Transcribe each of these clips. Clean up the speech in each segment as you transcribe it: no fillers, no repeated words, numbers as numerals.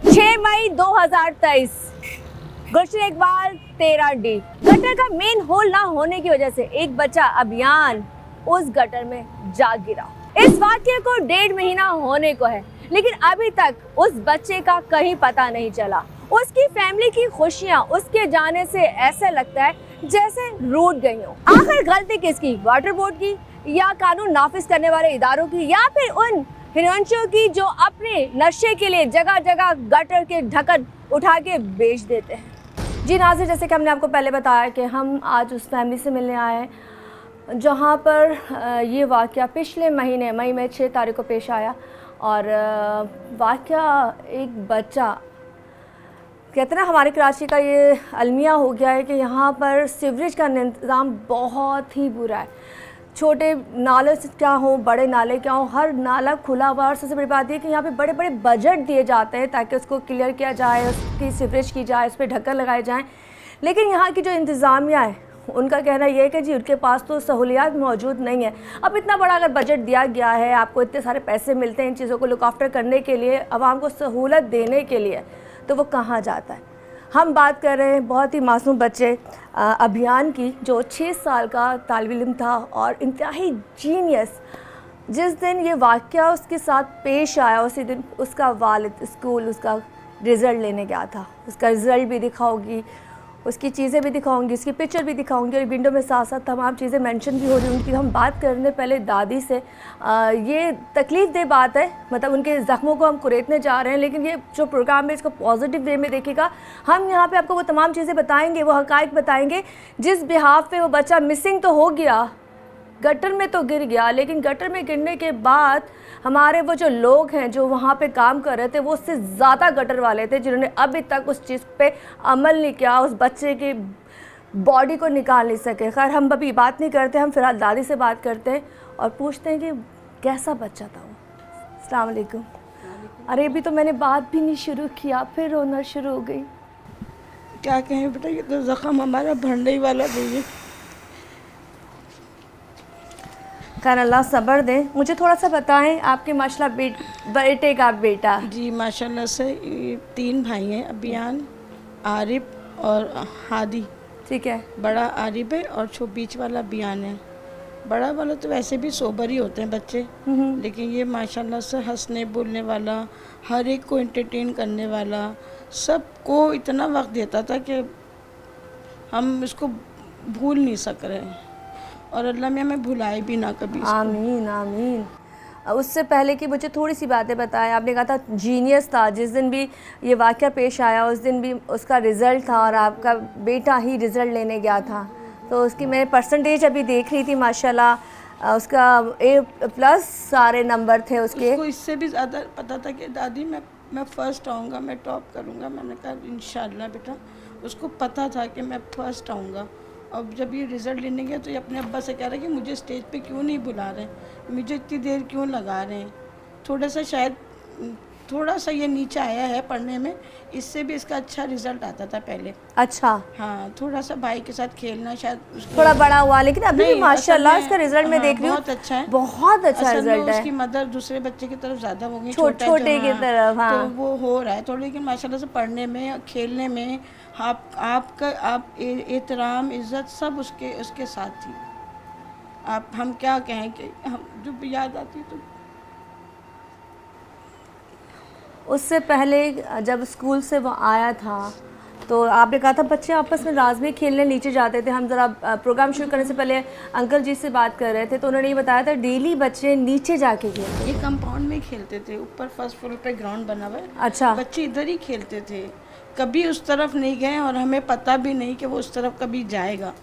6 मई 2023 गुलशन Iqbal 13D। Gutter का main whole ना होने की वजह से एक बच्चा अभियान उस गटर में जा गिरा। इस वाक्य को 1.5 महीना होने को है, लेकिन अभी तक उस बच्चे का कहीं पता नहीं चला। उसकी फैमिली की खुशियां उसके जाने से ऐसे लगता है जैसे रूठ गई हो। आखिर गलती किसकी, वाटर बोर्ड की या कानून नाफिज करने वाले इदारों की, या फिर उन हिरवंशियों की जो अपने नशे के लिए जगह जगह गटर के ढक्कन उठा के बेच देते हैं। जी नाज़रीन, जैसे कि हमने आपको पहले बताया कि हम आज उस फैमिली से मिलने आए हैं जहाँ पर ये वाक़या पिछले महीने मई में 6 तारीख को पेश आया। और वाक़या एक बच्चा, कहते हैं ना हमारे कराची का ये अलमिया हो गया है कि यहाँ पर सीवरेज का इंतज़ाम बहुत ही बुरा है। छोटे नाले क्या हो, बड़े नाले क्या हो, हर नाला खुला हुआ। और सबसे बड़ी बात यह कि यहाँ पे बड़े बड़े बजट दिए जाते हैं ताकि उसको क्लियर किया जाए, उसकी सीवरेज की जाए, उस पर ढक्कन लगाए जाएँ। लेकिन यहाँ की जो इंतज़ामिया है उनका कहना यह है कि जी उनके पास तो सहूलियात मौजूद नहीं है। अब इतना बड़ा अगर बजट दिया गया है, आपको इतने सारे पैसे मिलते हैं इन चीज़ों को लुक आफ्टर करने के लिए, आवाम को सहूलत देने के लिए, तो वो कहाँ जाता है। हम बात कर रहे हैं बहुत ही मासूम बच्चे अभियान की, जो 6 साल का तालिब इल्म था और इंतहाई जीनियस। जिस दिन ये वाक़या उसके साथ पेश आया उसी दिन उसका वालिद स्कूल उसका रिज़ल्ट लेने गया था। उसका रिज़ल्ट भी दिखाऊंगी, उसकी चीज़ें भी दिखाऊंगी, उसकी पिक्चर भी दिखाऊंगी और विंडो में साथ साथ तमाम चीज़ें मेंशन भी हो रही उनकी। हम बात करने पहले दादी से। ये तकलीफ़ दे बात है, मतलब उनके ज़ख्मों को हम कुरेदने जा रहे हैं, लेकिन ये जो प्रोग्राम है इसको पॉजिटिव वे में देखिएगा। हम यहाँ पे आपको वो तमाम चीज़ें बताएंगे, वो हक़ाइक़ बताएंगे जिस बिहाफ पे वो बच्चा मिसिंग तो हो गया, गटर में तो गिर गया, लेकिन गटर में गिरने के बाद हमारे वो जो लोग हैं जो वहाँ पे काम कर रहे थे वो उससे ज़्यादा गटर वाले थे जिन्होंने अभी तक उस चीज़ पे अमल नहीं किया, उस बच्चे की बॉडी को निकाल नहीं सके। खैर हम अभी बात नहीं करते, हम फ़िलहाल दादी से बात करते हैं और पूछते हैं कि कैसा बच्चा था वो। अस्सलाम वालेकुम। अरे अभी तो मैंने बात भी नहीं शुरू किया, फिर रोना शुरू हो गई। क्या कहें बेटा, ये तो ज़ख़म हमारा भरने ही वाला नहीं है। खैर अल्लाह सब्र दे। मुझे थोड़ा सा बताएं, आपके माशाल्लाह बेटे का बेटा? जी माशाल्लाह से 3 भाई हैं, अभियान, आरिफ और हादी। ठीक है। बड़ा आरिफ है और बीच वाला अभियान है। बड़ा वाला तो वैसे भी सोबर ही होते हैं बच्चे, लेकिन ये माशाल्लाह से हंसने बोलने वाला, हर एक को एंटरटेन करने वाला, सबको इतना वक्त देता था कि हम इसको भूल नहीं सक रहे हैं और अल्लाह में हमें भुलाए भी ना कभी। आमीन आमीन। उससे पहले कि मुझे थोड़ी सी बातें बताएं, आपने कहा था जीनियस था, जिस दिन भी ये वाक़या पेश आया उस दिन भी उसका रिज़ल्ट था और आपका बेटा ही रिज़ल्ट लेने गया था, तो उसकी मैं परसेंटेज अभी देख रही थी माशाल्लाह, उसका A+ सारे नंबर थे उसके। उसको इससे भी ज़्यादा पता था कि दादी मैं फ़र्स्ट आऊँगा, मैं टॉप करूँगा। मैंने कहा इंशाल्लाह बेटा, उसको पता था कि मैं फ़र्स्ट आऊँगा। अब जब ये रिज़ल्ट लेने गया तो ये अपने अब्बा से कह रहा है कि मुझे स्टेज पे क्यों नहीं बुला रहे, मुझे इतनी देर क्यों लगा रहे हैं। थोड़ा सा ये नीचे आया है पढ़ने में, इससे भी इसका अच्छा रिज़ल्ट आता था पहले। अच्छा। हाँ, थोड़ा सा भाई के साथ खेलना शायद थोड़ा बड़ा हुआ, लेकिन अभी भी माशाल्लाह इसका रिज़ल्ट में देख रही हूँ बहुत अच्छा है, बहुत अच्छा रिज़ल्ट है। उसकी मदर दूसरे बच्चे की तरफ ज़्यादा हो गई, छोटे की तरफ। हाँ, तो वो हो रहा है थोड़ा, लेकिन माशाल्लाह से पढ़ने में, खेलने में आप एहतराम, इज़्ज़त सब उसके साथ थी। हम क्या कहें कि हम जब याद आती तो। उससे पहले जब स्कूल से वो आया था तो आपने कहा था बच्चे आपस में राज में खेलने नीचे जाते थे। हम ज़रा प्रोग्राम शुरू करने से पहले अंकल जी से बात कर रहे थे तो उन्होंने ये बताया था डेली बच्चे नीचे जाके खेलते। ये कंपाउंड में खेलते थे, ऊपर फर्स्ट फ्लोर पे ग्राउंड बना हुआ है। अच्छा। बच्चे इधर ही खेलते थे, कभी उस तरफ नहीं गए और हमें पता भी नहीं कि वो उस तरफ कभी जाएगा।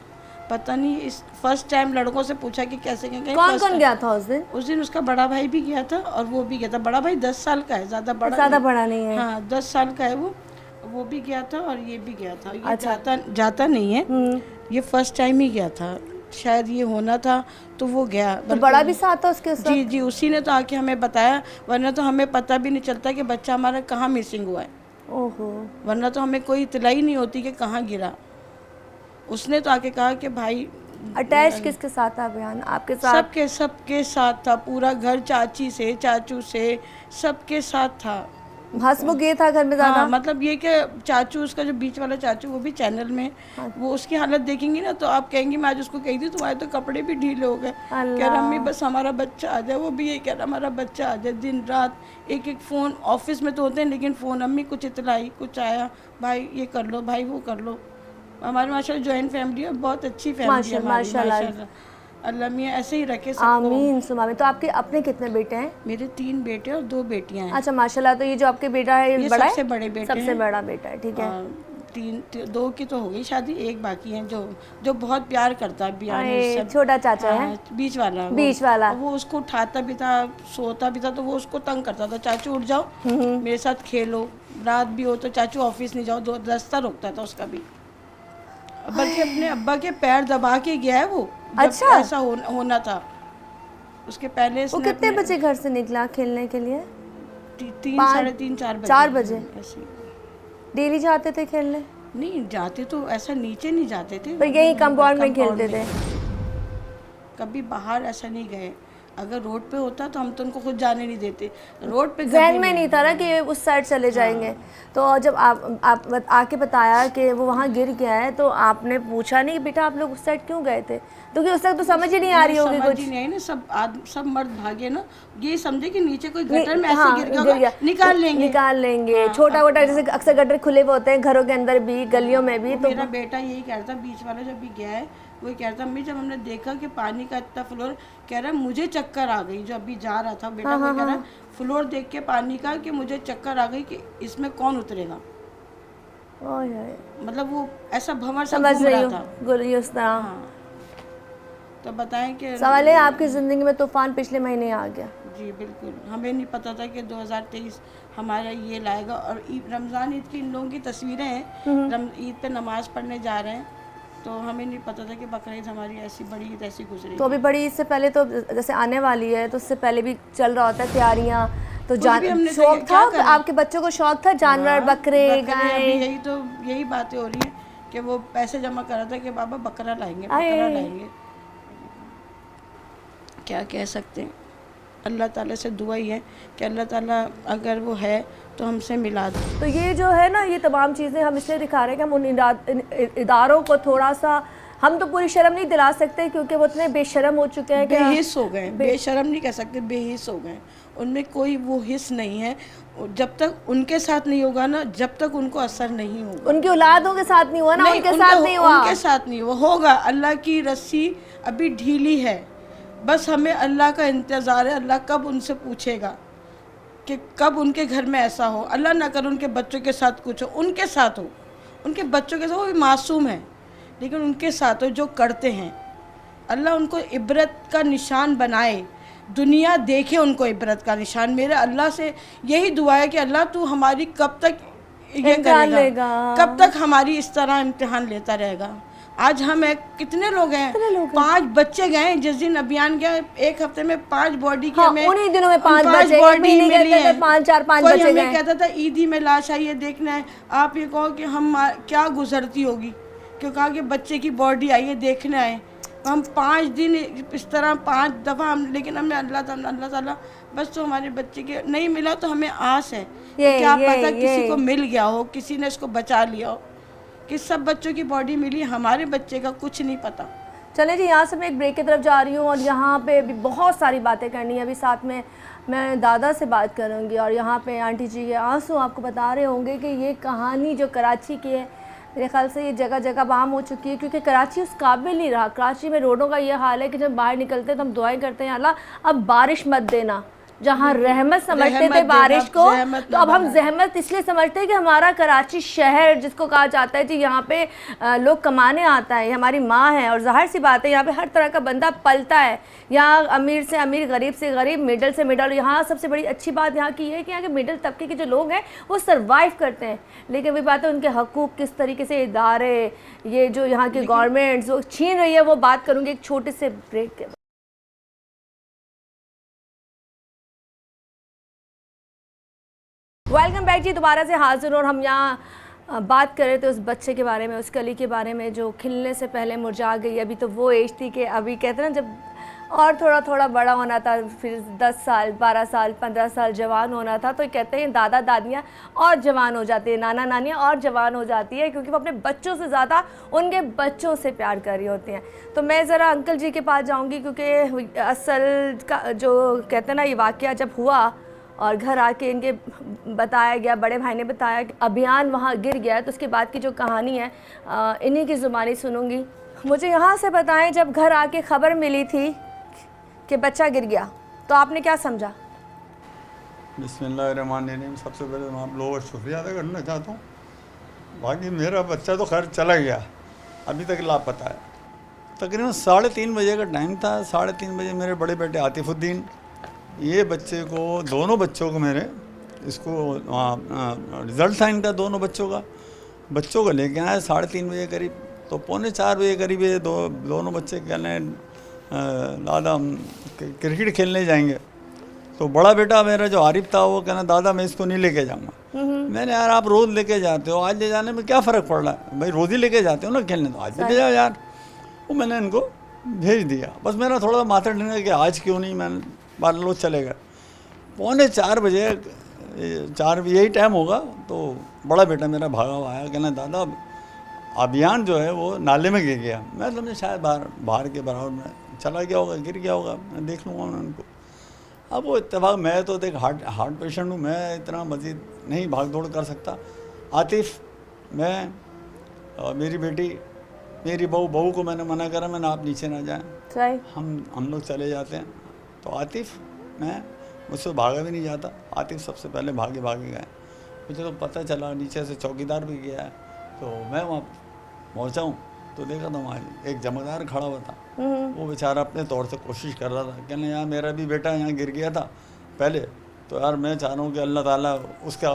पता नहीं, इस फर्स्ट टाइम लड़कों से पूछा कि कैसे गए। कौन कौन गया था उस दिन? उस दिन उसका बड़ा भाई भी गया था और वो भी गया था। बड़ा भाई 10 साल का है, ज़्यादा बड़ा नहीं है। हाँ 10 साल का है वो भी गया था और ये भी गया था। ये अच्छा। जाता नहीं है, ये फर्स्ट टाइम ही गया था, शायद ये होना था तो वो गया। तो बड़ा भी साथ था उसके साथ? जी, उसी ने तो आके हमें बताया, वरना तो हमें पता भी नहीं चलता कि बच्चा हमारा कहाँ मिसिंग हुआ है। ओहो। वरना तो हमें कोई इतला ही नहीं होती कि कहाँ गिरा। उसने तो आके कहा कि भाई। अटैच किसके साथ था अभियान? आपके साथ? सबके साथ था, पूरा घर, चाची से, चाचू से, सबके साथ था। हंसमुख ये था घर में ज्यादा। हाँ, मतलब ये कि चाचू, उसका जो बीच वाला चाचू, वो भी चैनल में, वो उसकी हालत देखेंगी ना तो आप कहेंगी, मैं आज उसको कही थी तुम्हारे तो कपड़े भी ढीले हो गए, कह रहा अम्मी बस हमारा बच्चा आ जाए। वो भी यही कह रहा हमारा बच्चा आ जाए। दिन रात एक एक फ़ोन, ऑफिस में तो होते हैं लेकिन फ़ोन, अम्मी कुछ इतलाई, कुछ आया, भाई ये कर लो, भाई वो कर लो। हमारे माशाल्लाह जॉइंट फैमिली है, बहुत अच्छी फैमिली है हमारी माशाल्लाह। अल्लाह मियाँ ऐसे ही रखे सबको। आमीन सुमा आमीन। तो आपके अपने कितने बेटे हैं? मेरे 3 बेटे और 2 बेटियां हैं। अच्छा माशाल्लाह। तो ये जो आपके बेटा है ये बड़ा है? सबसे बड़े बेटे सबसे बड़ा बेटा है, ठीक है। 2 की तो हो गई शादी, 1 बाकी है जो बहुत प्यार करता है बियान। छोटा चाचा है, बीच वाला, बीच वाला। वो उसको उठाता भी था, सोता भी था, तो वो उसको तंग करता था, चाचू उठ जाओ मेरे साथ खेलो, रात भी हो तो चाचू ऑफिस नहीं जाओ, 2 रास्ता रोकता था उसका भी। बल्कि अपने अब्बा के पैर दबा के गया है वो। अच्छा, ऐसा होना था उसके पहले। वो कितने बजे घर से निकला खेलने के लिए? 3, साढ़े 3, 4 बजे। ऐसे डेली जाते थे खेलने? नहीं जाते तो ऐसा नीचे नहीं जाते थे, तो यही कंपाउंड में खेलते थे? कभी बाहर ऐसा नहीं गए। अगर रोड पे होता तो हम तो उनको खुद जाने नहीं देते। रोड पे ज़हन में नहीं था ना कि उस साइड चले जाएंगे। तो जब आप आके बताया कि वो वहाँ गिर गया है तो आपने पूछा नहीं बेटा आप लोग उस साइड क्यों गए थे? क्योंकि उस तक तो समझ ही नहीं आ रही होगी, कुछ नहीं ना। सब मर्द भागे ना, ये समझे कि नीचे कोई गटर में ऐसे गिर गया, निकाल लेंगे। छोटा मोटा जैसे अक्सर गटर खुले हुए होते हैं घरों के अंदर भी, गलियों में भी। तो मेरा बेटा यही कह रहा था, बीच वाला जब भी गया है वो कह रहा था, अम्मी जब हमने देखा कि पानी का इतना फ्लोर, कह रहा मुझे चक्कर आ गई। जो अभी जा रहा था बेटा, वो कह रहा फ्लोर देख के पानी का कि मुझे चक्कर आ गई कि इसमें कौन उतरेगा। मतलब वो ऐसा भंवर सा घूम रहा था उस तरह। हाँ। तो बताएं कि सवाल है आपकी ज़िंदगी में तूफान पिछले महीने आ गया। जी बिल्कुल, हमें नहीं पता था कि 2023 हमारा ये लाएगा। और रमज़ान ईद की इन लोगों की तस्वीरें हैं, ईद पे नमाज़ पढ़ने जा रहे हैं, तो हमें नहीं पता था कि बकरा ईद हमारी ऐसी बड़ी ईद ऐसी गुजरी। तो अभी बड़ी ईद से पहले तो जैसे आने वाली है तो उससे पहले भी चल रहा होता है तैयारियाँ, तो शौक था आपके बच्चों को? शौक था जानवर, बकरे, गाय? यही बातें हो रही हैं कि वो पैसे जमा कर रहा था कि बाबा बकरा लाएंगे, बकरा लाएंगे। क्या कह सकते हैं, अल्लाह ताला से दुआ ही है कि अल्लाह ताला अगर वो है तो हमसे मिला दे। तो ये जो है ना, ये तमाम चीज़ें हम इसलिए दिखा रहे हैं कि हम उन इदारों को थोड़ा सा, हम तो पूरी शर्म नहीं दिला सकते क्योंकि वो इतने बेशर्म हो चुके हैं, बेहिस हो गए। बेशर्म नहीं कह सकते, बेहिस हो गए। उनमें कोई वो हिस्स नहीं है। जब तक उनके साथ नहीं होगा ना, जब तक उनको असर नहीं होगा। उनकी औलादों के साथ नहीं हुआ ना, उनके साथ नहीं हुआ, उनके साथ नहीं हुआ, होगा। अल्लाह की रस्सी अभी ढीली है, बस हमें अल्लाह का इंतज़ार है। अल्लाह कब उनसे पूछेगा कि कब उनके घर में ऐसा हो। अल्लाह ना करे उनके बच्चों के साथ कुछ हो, उनके साथ हो, उनके बच्चों के साथ। वो भी मासूम है लेकिन उनके साथ हो जो करते हैं। अल्लाह उनको इबरत का निशान बनाए, दुनिया देखे उनको इबरत का निशान। मेरे अल्लाह से यही दुआ है कि अल्लाह तू हमारी कब तक ये करेगा, कब तक हमारी इस तरह इम्तिहान लेता रहेगा। आज हम कितने लोग हैं, 5 बच्चे गए जिस दिन अभियान गया, 1 हफ्ते में 5 बॉडी की हमें उन्हीं दिनों में 5 बॉडी मिली है। 5 कोई हमें कहता था ईदी में लाश आई है देखना है। आप ये कहो कि हम क्या गुजरती होगी, क्यों कहा कि बच्चे की बॉडी आई है देखना है। हम 5 दिन इस तरह 5 दफ़ा हम, लेकिन हमें अल्लाह ताला बस तो हमारे बच्चे के नहीं मिला तो हमें आस है क्या पता किसी को मिल गया हो, किसी ने इसको बचा लिया हो। कि सब बच्चों की बॉडी मिली, हमारे बच्चे का कुछ नहीं पता। चले जी, यहाँ से मैं एक ब्रेक की तरफ जा रही हूँ और यहाँ पे भी बहुत सारी बातें करनी है। अभी साथ में मैं दादा से बात करूँगी और यहाँ पे आंटी जी के आंसू आपको बता रहे होंगे कि ये कहानी जो कराची की है, मेरे ख्याल से ये जगह जगह आम हो चुकी है क्योंकि कराची उस काबिल नहीं रहा। कराची में रोडों का ये हाल है कि जब बाहर निकलते तो हम दुआएं करते हैं अल्लाह अब बारिश मत देना। जहाँ रहमत समझते थे बारिश को, तो अब हम जहमत इसलिए समझते हैं कि हमारा कराची शहर जिसको कहा जाता है जी यहाँ पे लोग कमाने आता है, हमारी माँ है और जाहिर सी बात है यहाँ पे हर तरह का बंदा पलता है। यहाँ अमीर से अमीर, गरीब से गरीब, मिडल से मिडल। यहाँ सबसे बड़ी अच्छी बात यहाँ की है कि यहाँ के मिडिल तबके के जो लोग हैं वो सर्वाइव करते हैं, लेकिन वही बात है उनके हकूक़ किस तरीके से इदारे, ये जो यहाँ की गवर्नमेंट्स वो छीन रही है, वो बात करूँगी एक छोटे से ब्रेक के बाद। वेलकम बैक जी, दोबारा से हाजिर। और हम यहाँ बात कर रहे थे उस बच्चे के बारे में, उस कली के बारे में जो खिलने से पहले मुरझा गई। अभी तो वो एज थी कि अभी कहते हैं ना जब और थोड़ा थोड़ा बड़ा होना था, फिर 10 साल 12 साल 15 साल जवान होना था। तो कहते हैं दादा दादियाँ और जवान हो जाती है, नाना नानियाँ और जवान हो जाती है, क्योंकि वो अपने बच्चों से ज़्यादा उनके बच्चों से प्यार कर रही होती हैं। तो मैं ज़रा अंकल जी के पास जाऊँगी, क्योंकि असल का जो कहते हैं ना, ये वाक़या जब हुआ और घर आके इनके बताया गया, बड़े भाई ने बताया कि अभियान वहाँ गिर गया, तो उसके बाद की जो कहानी है इन्हीं की ज़ुबानी सुनूंगी। मुझे यहाँ से बताएं, जब घर आके ख़बर मिली थी कि बच्चा गिर गया, तो आपने क्या समझा? बिस्मिल्लाहिर्रहमानिर्रहीम। सबसे पहले मैं आप लोगों का शुक्रिया अदा करना चाहता हूँ। बाकी मेरा बच्चा तो खैर चला गया, अभी तक लापता है। तकरीबन 3:30 बजे का टाइम था। 3:30 बजे मेरे बड़े बेटे आतिफुद्दीन, ये बच्चे को, दोनों बच्चों को मेरे, इसको रिज़ल्ट था इनका दोनों बच्चों को लेके आए 3:30 बजे करीब। तो 3:45 बजे करीब ये दोनों बच्चे कहने दादा हम क्रिकेट खेलने जाएंगे। तो बड़ा बेटा मेरा जो आरिफ था वो कहना दादा मैं इसको नहीं लेके जाऊँगा। मैंने यार आप रोज़ लेके जाते हो, आज ले जाने में क्या फ़र्क पड़ रहा है भाई, रोज़ ही लेके जाते हो ना खेलने, तो आज भी ले जाओ यार। वो मैंने इनको भेज दिया। बस मेरा थोड़ा सा माथा ठंडा कि आज क्यों नहीं, मैंने 12 लोग चले गए। 3:45 बजे 4 यही टाइम होगा तो बड़ा बेटा मेरा भागा हुआ आया, कहना दादा अभियान जो है वो नाले में गिर गया। मैं समझे शायद बाहर के बराबर में चला गया होगा, गिर गया होगा, मैं देख लूँगा उनको। अब वो इत्तेफाक, मैं तो देख हार्ट पेशेंट हूँ, मैं इतना मज़ीद नहीं भाग दौड़ कर सकता। आतिफ, मैं और मेरी बेटी, मेरी बहू को मैंने मना करा, मैंने आप नीचे ना जाएं, हम लोग चले जाते हैं। तो आतिफ, मैं मुझसे भागा भी नहीं जाता। आतिफ सबसे पहले भागे गए। मुझे तो पता चला नीचे से चौकीदार भी गया है। तो मैं वहाँ पहुँचा हूँ तो देखा था वहाँ एक जमादार खड़ा हुआ था। वो बेचारा अपने तौर से कोशिश कर रहा था, कहने यार मेरा भी बेटा यहाँ गिर गया था पहले, तो यार मैं चाह रहा हूँ कि अल्लाह ताला उसका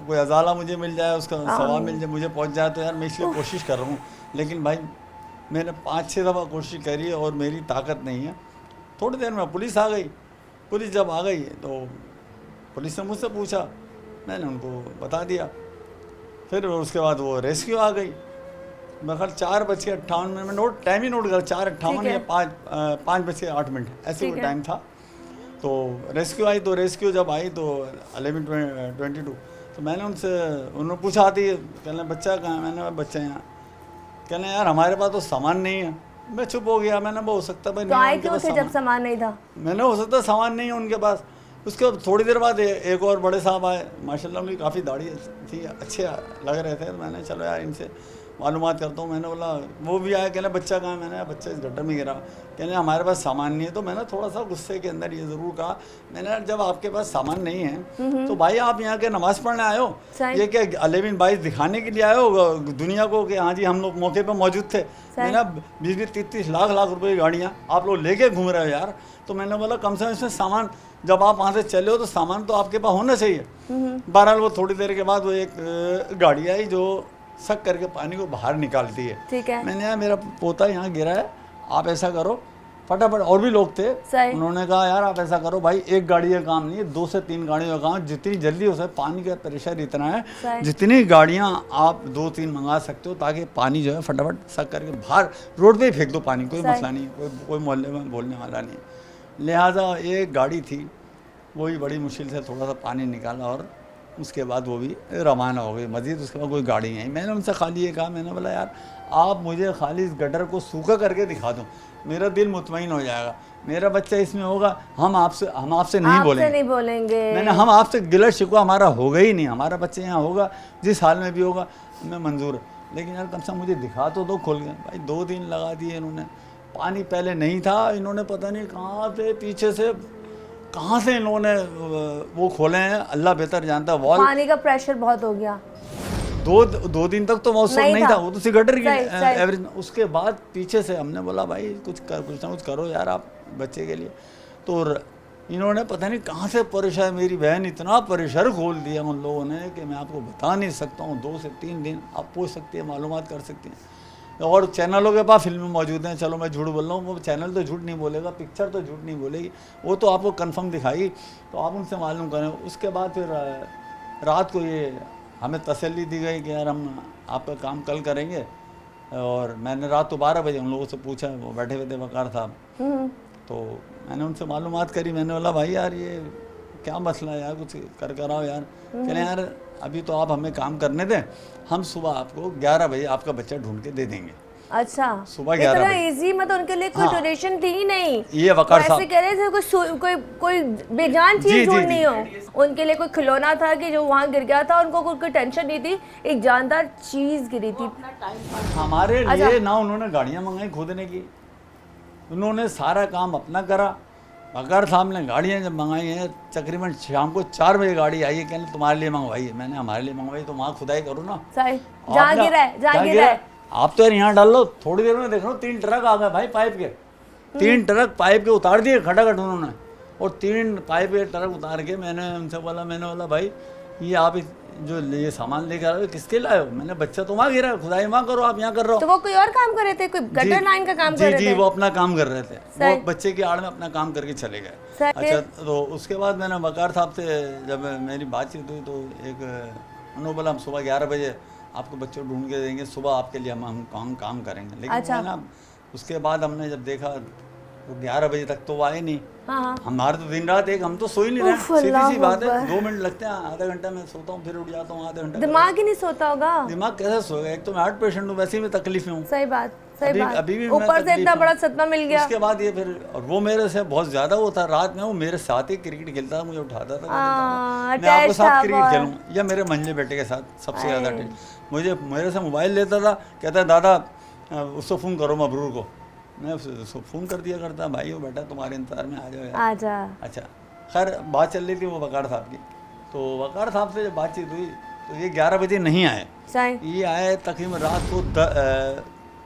कोई अजाला मुझे मिल जाए, उसका सवाब मिल जाए, मुझे पहुँच जाए। तो यार मैं इसलिए कोशिश कर रहा हूँ, लेकिन भाई मैंने 5-6 दफ़ा कोशिश करी है और मेरी ताकत नहीं है। थोड़ी देर में पुलिस आ गई। पुलिस जब आ गई तो पुलिस ने मुझसे पूछा, मैंने उनको बता दिया। फिर उसके बाद वो रेस्क्यू आ गई। मैं ख्याल 4:58 में टाइम ही नोट कर, 4:58 या 5:08 ऐसे वो टाइम था। तो रेस्क्यू आई। तो रेस्क्यू जब आई तो 11:22। तो मैंने उन्होंने पूछा आती है, कहने बच्चा कहाँ है? मैंने बच्चा यहाँ। कहने यार हमारे पास तो सामान नहीं है। मैं चुप हो गया। मैंने वो हो सकता भाई, तो आए क्यों थे जब सामान नहीं था? मैंने हो सकता सामान नहीं है उनके पास। उसके बाद थोड़ी देर बाद एक और बड़े साहब आए, माशाल्लाह उनकी काफ़ी दाढ़ी थी, अच्छे लग रहे थे। तो मैंने चलो यार इनसे मालूमात करता हूँ। मैंने बोला, वो भी आया, कहना बच्चा कहाँ है? मैंने बच्चा इस गड्ढे में गिरा। कहने हमारे पास सामान नहीं है। तो मैंने थोड़ा सा गुस्से के अंदर ये ज़रूर कहा, मैंने यार जब आपके पास सामान नहीं है तो भाई आप यहाँ के नमाज़ पढ़ने आए हो, ये क्या 11-22 दिखाने के लिए आए हो दुनिया को कि हाँ जी हम लोग मौके पर मौजूद थे? मैंने 20-30 लाख रुपए की गाड़ियाँ आप लोग लेके घूम रहे हो यार। तो मैंने बोला कम से कम इसमें सामान, जब आप वहाँ से चले हो तो सामान तो आपके पास होना चाहिए। बहरहाल वो थोड़ी देर के बाद वो एक गाड़ी आई जो सक करके पानी को बाहर निकालती है। ठीक है। मैंने यार मेरा पोता यहाँ गिरा है, आप ऐसा करो फटाफट। और भी लोग थे, उन्होंने कहा यार आप ऐसा करो भाई, एक गाड़ी का काम नहीं है, 2 से 3 गाड़ियों का काम, जितनी जल्दी हो सके। पानी का प्रेशर इतना है, जितनी गाड़ियाँ आप 2-3 मंगा सकते हो ताकि पानी जो है फटाफट सक करके बाहर रोड पे ही फेंक दो पानी, कोई मसला नहीं है, कोई मोहल्ले में बोलने वाला नहीं है। लिहाजा एक गाड़ी थी, वही बड़ी मुश्किल से थोड़ा सा पानी निकाला और उसके बाद वो भी रवाना हो गई। मज़ीद उसके बाद कोई गाड़ी नहीं आई। मैंने उनसे खाली ये कहा, मैंने बोला यार आप मुझे खाली इस गटर को सूखा करके दिखा दो, मेरा दिल मुतमईन हो जाएगा। मेरा बच्चा इसमें होगा, हम आपसे नहीं बोलेंगे। मैंने हम आपसे गिला शिकवा हमारा होगा ही नहीं, हमारा बच्चा यहाँ होगा जिस हाल में भी होगा, मैं मंजूर है, लेकिन यार कम से कम मुझे दिखा तो दो खोल के। भाई 2 दिन लगा दिए इन्होंने। पानी पहले नहीं था, इन्होंने पता नहीं कहाँ से पीछे से कहाँ से इन्होंने वो खोले हैं, अल्लाह बेहतर जानता है। वॉल पानी का प्रेशर बहुत हो गया। 2 दिन तक तो मौसम नहीं था, वो तो सिगटर की एवरेज। उसके बाद पीछे से हमने बोला भाई कुछ ना कुछ करो यार आप बच्चे के लिए। तो इन्होंने पता नहीं कहाँ से प्रेशर, मेरी बहन इतना प्रेशर खोल दिया उन लोगों ने कि मैं आपको बता नहीं सकता हूँ। 2 से 3 दिन आप पूछ सकती हैं, मालूमात कर सकती हैं। और चैनलों के पास फिल्में मौजूद हैं, चलो मैं झूठ बोल रहा हूँ, वो चैनल तो झूठ नहीं बोलेगा, पिक्चर तो झूठ नहीं बोलेगी, वो तो आपको कंफर्म दिखाएगी, तो आप उनसे मालूम करें। उसके बाद फिर रात को ये हमें तसल्ली दी गई कि यार हम आपका काम कल करेंगे। और मैंने रात को 12 बजे उन लोगों से पूछा, वो बैठे हुए थे वकार साहब, तो मैंने उनसे मालूमात करी, मैंने बोला भाई यार ये क्या मसला है यार, कुछ कर कराओ यार। कह रहे यार अभी तो आप हमें काम करने दें, हम सुबह आपको 11 बजे आपका बच्चा ढूंढ के दे देंगे। अच्छा, सुबह 11 इतना बजे। इजी, मतलब उनके लिए कोई हाँ। डोनेशन थी ही नहीं। ये वकार वो ऐसे साहब कह रहे थे कोई बेजान जी, चीज जी, ढूंढनी जी। हो। उनके लिए कोई खिलौना था कि जो वहाँ गिर गया था, उनको कोई टेंशन नहीं थी, एक जानदार चीज गिरी थी। हमारे अच्छा। लिए ना उन्होंने गाड़ियाँ मंगाई खोदने की, उन्होंने सारा काम अपना करा। वकार साहब ने गाड़ियाँ जब मंगाई हैं, तकरीबन शाम को 4 बजे गाड़ी आई है, कहने तुम्हारे लिए मंगवाई है। मैंने हमारे लिए मंगवाई तो वहाँ खुदाई करो ना, सही, आप जहाँ ना- गिरा है, जहाँ जहाँ गिरा है। आप तो यार यहाँ डाल लो, थोड़ी देर में देख लो 3 ट्रक आ गए भाई पाइप के, 3 ट्रक पाइप के उतार दिए खटाखट उन्होंने। और 3 पाइप के ट्रक उतार के मैंने उनसे बोला, मैंने बोला भाई ये आप जो ये सामान लेकर आए हो किसके लाए हो? मैंने बच्चा तो वहाँ गिरा, खुदाई वहाँ करो, आप यहाँ कर रहे हो। तो वो कोई और काम कर रहे थे, कोई गटर जी, लाइन का काम जी, कर रहे जी, थे? वो अपना काम कर रहे थे, सही। वो बच्चे की आड़ में अपना काम करके चले गए। सही। अच्छा, तो उसके बाद मैंने वकार साहब से जब मेरी बातचीत हुई तो एक उन्होंने बोला हम सुबह 11 बजे आपको बच्चों ढूंढ के देंगे, सुबह आपके लिए हम काम करेंगे। लेकिन अच्छा। मैं ना उसके बाद हमने जब देखा तो 11 बजे तक तो वो आए नहीं। हाँ, हमारे तो दिन रात एक, हम तो सो ही नहीं उफ, रहे, सीधी अल्लाह सी बात है। अकबर। 2 मिनट लगते हैं, आधा घंटा मैं सोता हूँ, फिर उठ जाता हूँ, आधा घंटा दिमाग ही नहीं सोता होगा। दिमाग कैसे सोएगा? एक तो मैं हार्ट पेशेंट हूँ, वैसे ही मैं तकलीफ में हूँ। सही बात, सही अभी बात। भी मैं ऊपर से तकलीफ इतना में बड़ा हूँ। सदमा मिल गया। उसके बाद ये फिर, और वो मेरे से बहुत ज़्यादा वो था, रात में वो मेरे साथ ही क्रिकेट खेलता था, मुझे उठाता था, मैं आपके attached था साथ क्रिकेट बहुत। खेलूँ, या मेरे मंझले बेटे के साथ सबसे ज़्यादा अटैच। मुझे मेरे से मोबाइल लेता था, कहता दादा उसको फ़ोन करो मबरूर को। मैं उसको फ़ोन कर दिया करता, भाई वो बेटा तुम्हारे इंतजार में आ जाओ यार। आजा। अच्छा, खैर बात चल रही थी वो वकार साहब की, तो वकार साहब से जब बातचीत हुई तो ये 11 बजे नहीं आए, सही, ये आए तकरीबन रात को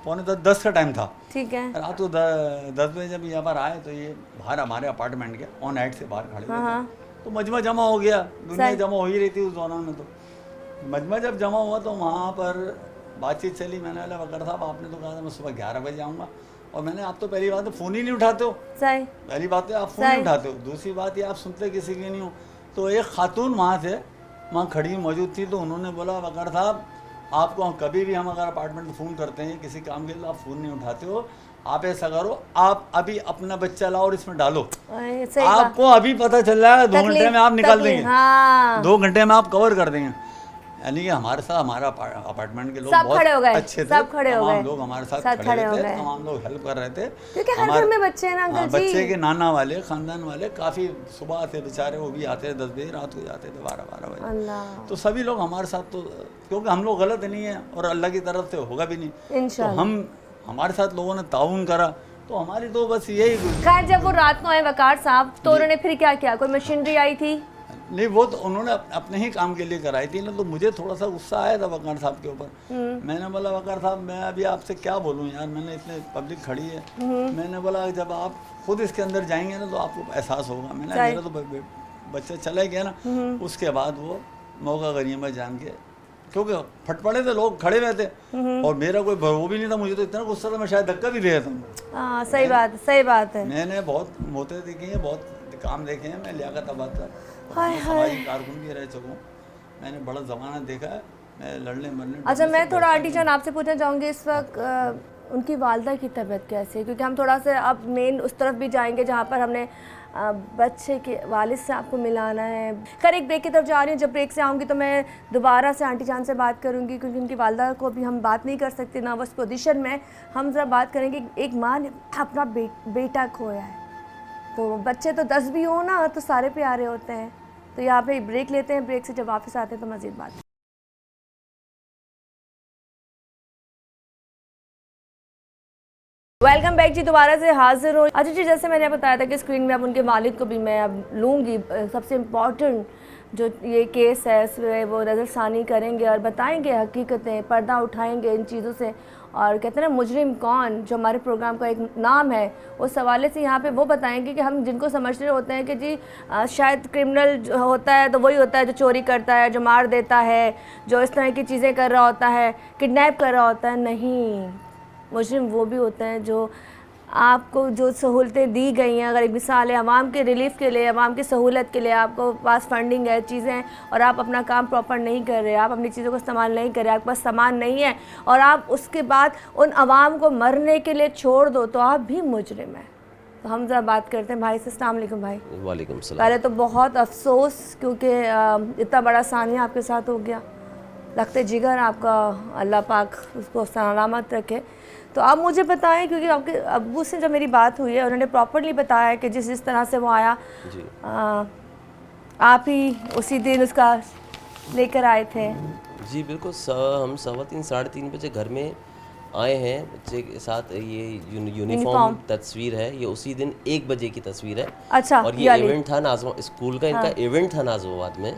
9:45 का टाइम था। ठीक है। रात को 10 बजे जब यहाँ पर आए तो ये बाहर हमारे अपार्टमेंट के ऑन नाइट से बाहर खड़े हुए हाँ, थे। तो मजमा जमा हो गया, दुनिया सही। जमा हो ही रही थी उस दौरान में। तो मजमा जब जमा हुआ तो वहाँ पर बातचीत चली। मैंने बोला वकार साहब आपने तो कहा था मैं सुबह 11 बजे आऊँगा, और मैंने आप तो पहली बात तो फ़ोन ही नहीं उठाते हो, सही, पहली बात है आप फ़ोन नहीं सही। उठाते हो, दूसरी बात ये आप सुनते किसी की नहीं हो। तो एक खातून वहाँ से वहाँ खड़ी मौजूद थी, तो उन्होंने बोला वकार साहब आपको हम कभी भी हम अगर अपार्टमेंट में फ़ोन करते हैं किसी काम के लिए, आप फ़ोन नहीं उठाते हो, आप ऐसा करो आप अभी अपना बच्चा लाओ और इसमें डालो, सही बात। आपको अभी पता चल जाएगा 2 घंटे में आप निकाल देंगे, हाँ, 2 घंटे में आप कवर कर देंगे। यानी कि हमारे साथ हमारा अपार्टमेंट के लोग सब बहुत खड़े हो गए, अच्छे थे, सब खड़े हो तमाम गए, लोग हमारे साथ सब खड़े हो थे, गए। तमाम लोग हेल्प कर रहे थे। क्योंकि हर घर में बच्चे हैं ना हाँ, अंकल जी। बच्चे के नाना वाले खानदान वाले काफ़ी सुबह आते बेचारे, वो भी आते थे 10 बजे, रात को जाते थे 12-12 बजे। अल्लाह, तो सभी लोग हमारे साथ, तो क्योंकि हम लोग गलत नहीं है और अल्लाह की तरफ से होगा भी नहीं, तो इंशाल्लाह। हम हमारे साथ लोगों ने ताउन करा, तो हमारी तो बस यही। खैर जब वो रात को आए वकार साहब, तो उन्होंने फिर क्या किया? कोई मशीनरी आई थी? नहीं, वो तो उन्होंने अपने ही काम के लिए कराई थी ना, तो मुझे थोड़ा सा गुस्सा आया था वकार साहब के ऊपर। मैंने बोला वकार साहब मैं अभी आपसे क्या बोलूं यार, मैंने इतने पब्लिक खड़ी है, मैंने बोला जब आप खुद इसके अंदर जाएंगे ना तो आपको एहसास होगा। मैंने मेरा तो बच्चा चला गया ना, उसके बाद वो मौका गनीमत जान के, क्योंकि फट पड़े थे लोग खड़े हुए थे और मेरा कोई वो भी नहीं था, मुझे तो इतना गुस्सा था मैं शायद धक्का भी दे था। हाँ, सही बात, सही बात है। मैंने बहुत मौतें देखी हैं, बहुत काम देखे हैं, मैं लियाकत आबाद का हाय समाजी कारकुन भी रह चुका हूँ, मैंने बड़ा ज़माना देखा है, मैं लड़ने मरने। अच्छा, मैं थोड़ा आंटी जान आपसे पूछना चाहूँगी इस वक्त उनकी वालदा की तबीयत कैसी है? क्योंकि हम थोड़ा सा अब मेन उस तरफ भी जाएंगे जहाँ पर हमने बच्चे के वालिद से आपको मिलाना है। खैर एक ब्रेक की तरफ जा रही हूँ, जब ब्रेक से आऊँगी तो मैं दोबारा से आंटी जान से बात करूँगी, क्योंकि उनकी वालदा को भी हम बात नहीं कर सकते ना, उस पोजीशन में हम ज़रा बात करेंगे। एक माँ ने अपना बेटा खोया है, तो बच्चे तो 10 भी हो ना तो सारे प्यारे होते हैं। तो यहाँ पे ब्रेक लेते हैं, ब्रेक से जब वापस आते हैं तो मज़ीद बात। वेलकम बैक जी, दोबारा से हाजिर हो। अच्छा जी, जैसे मैंने बताया था कि स्क्रीन में अब उनके वालिद को भी मैं अब लूँगी। सबसे इम्पॉर्टेंट जो ये केस है इसमें वो नज़रसानी करेंगे और बताएंगे हकीकतें, पर्दा उठाएंगे इन चीज़ों से। और कहते हैं ना मुजरिम कौन, जो हमारे प्रोग्राम का एक नाम है, उस हवाले से यहाँ पे वो बताएंगे कि हम जिनको समझ रहे होते हैं कि जी शायद क्रिमिनल जो होता है तो वही होता है जो चोरी करता है, जो मार देता है, जो इस तरह की चीज़ें कर रहा होता है, किडनैप कर रहा होता है। नहीं, मुजरिम वो भी होते हैं जो आपको जो सहूलतें दी गई हैं, अगर एक मिसाल है आवाम के रिलीफ के लिए, आवाम की सहूलत के लिए आपको पास फंडिंग है, चीज़ें हैं, और आप अपना काम प्रॉपर नहीं कर रहे, आप अपनी चीज़ों को इस्तेमाल नहीं कर रहे, आपके पास सामान नहीं है, और आप उसके बाद उन आवाम को मरने के लिए छोड़ दो, तो आप भी मुजरिम हैं। हम जरा बात करते हैं भाई से। अस्सलाम वालेकुम भाई। वालेकुम सलाम। पहले तो बहुत अफसोस, क्योंकि इतना बड़ा सानिया आपके साथ हो गया। लगते जिगर आपका, अल्लाह पाक उसको सलामत रखे। तो आप मुझे बताएं, क्योंकि आपके अब्बू से जब मेरी बात हुई है उन्होंने प्रॉपरली बताया कि जिस तरह से वो आया, जी आप ही उसी दिन उसका लेकर आए थे। जी बिल्कुल। हम 3:15 साढ़े 3 बजे घर में आए हैं बच्चे के साथ। ये यूनिफॉर्म तस्वीर है, ये उसी दिन 1 बजे की तस्वीर है। अच्छा, और ये इवेंट था स्कूल का, इनका इवेंट था नाज़िमाबाद में।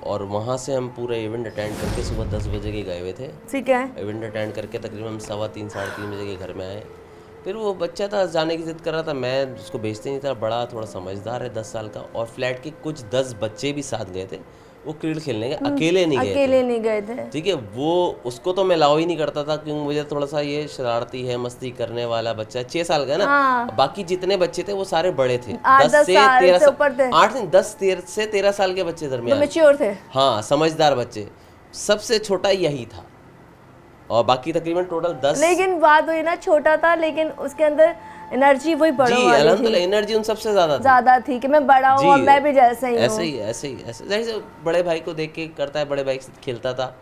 और वहाँ से हम पूरा इवेंट अटेंड करके सुबह 10 बजे के गए हुए थे। ठीक है। इवेंट अटेंड करके तकरीबन हम 3:15 साढ़े 3 बजे के घर में आए। फिर वो बच्चा था, जाने की ज़िद कर रहा था, मैं उसको भेजते नहीं था। बड़ा थोड़ा समझदार है, 10 साल का। और फ्लैट के कुछ 10 बच्चे भी साथ गए थे। वो क्रिकेट खेलने गए, अकेले नहीं गए थे। ठीक है। वो उसको तो मैं लाओ ही नहीं करता था, क्योंकि मुझे थोड़ा सा ये शरारती है, मस्ती करने वाला बच्चा। 6 साल का है ना। बाकी जितने बच्चे थे वो सारे बड़े थे, 10 से 13 साल, 8 नहीं 10 से 13 साल के बच्चे दरमियान, मैच्योर थे। हाँ, समझदार बच्चे। सबसे छोटा यही था, और बाकी तकरीबन टोटल 10। लेकिन बात हुई ना, छोटा था लेकिन उसके अंदर एनर्जी वही बड़ा जी अल्हम्दुलिल्लाह एनर्जी उन सबसे ज्यादा थी कि मैं बड़ा हूँ और मैं भी जैसा ही हूँ। ऐसे जैसे बड़े भाई को देख के करता है, बड़े भाई के साथ खेलता था।